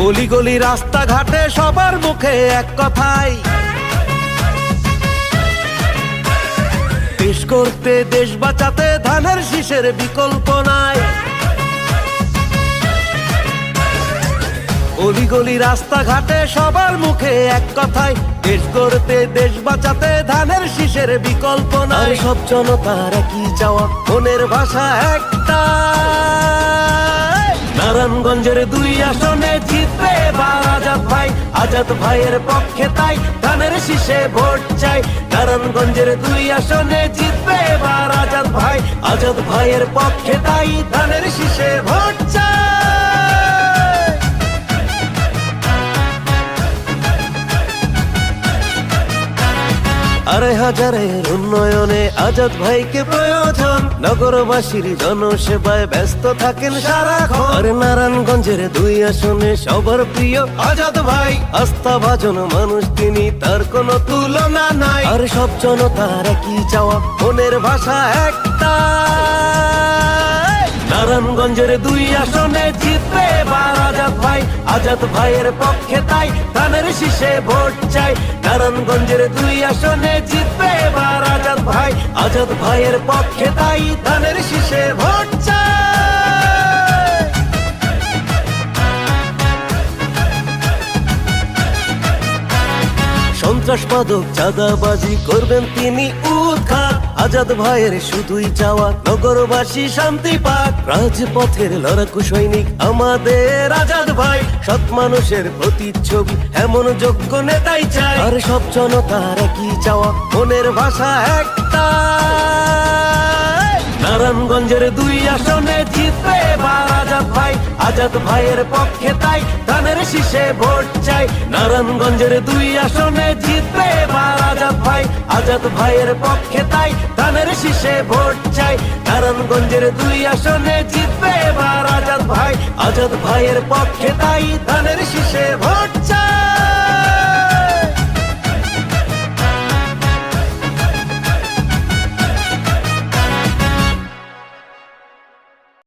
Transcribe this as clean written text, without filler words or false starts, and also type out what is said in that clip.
অলি গলি রাস্তাঘাটে সবার মুখে এক কথাই, দেশ করতে দেশ বাঁচাতে ধানের শীষের বিকল্প নাই। অলি গলি রাস্তাঘাটে সবার মুখে এক কথাই, দেশ করতে দেশ বাঁচাতে ধানের শীষের বিকল্প নাই। সব জনতার একই চাওয়া, মনের ভাষা একটা, নারায়ণগঞ্জের 2 আসনে জিতবে এবার আজাদ ভাই। আজাদ ভাইয়ের পক্ষে তাই ধানের শীষে ভোট চাই। নারায়ণগঞ্জের 2 আসনে জিতবে এবার আজাদ ভাই। আজাদ ভাইয়ের পক্ষে তাই ধানের শীষে ভোট চাই। আড়াই হাজারের উন্নয়নে আজাদ ভাইকে প্রয়োজন, নগরবাসীর জনসেবায় ব্যস্ত থাকেন সারাক্ষণ। আর নারায়ণগঞ্জের 2 আসনে সবার প্রিয় আজাদ ভাই, আস্থাভাজন মানুষ তিনি, তার কোনো তুলনা নাই। আর সব জনতার একই চাওয়া, মনের ভাষা একটা, নারায়ণগঞ্জের 2 আসনে জিতবে এবার আজাদ ভাই। আজাদ ভাইয়ের পক্ষে তাই ধানের শীষে ভোট চাই। নারায়ণগঞ্জের 2 আসনে জিতবে এবার আজাদ ভাই। আজাদ ভাইয়ের পক্ষে তাই ধানের শীষে ভোট চাই। সন্ত্রাসবাদক চাঁদাবাজি করবেন তিনি উৎখাত। আজাদ ভাইয়ের শুধুই চাওয়া নগরবাসী শান্তি পাক। রাজপথের লড়াকু সৈনিক আমাদের আজাদ ভাই, সৎ মানুষের প্রতিচ্ছবি এমন যোগ্য নেতাই চাই। আর সব জনতার একই চাওয়া, মনের ভাষা একটা, নারায়ণগঞ্জের 2 আসনে জিতবে এবার আজাদ ভাই। আজাদ ভাইয়ের পক্ষে তাই ধানের শীষে ভোট চাই। নারায়ণগঞ্জের 2 আসনে জিতবে এবার আজাদ ভাই। আজাদ ভাইয়ের পক্ষে তাই ধানের শীষে ভোট চাই। নারায়ণগঞ্জের 2 আসনে জিতবে এবার আজাদ ভাই। আজাদ ভাইয়ের পক্ষে তাই ধানের শীষে ভোট।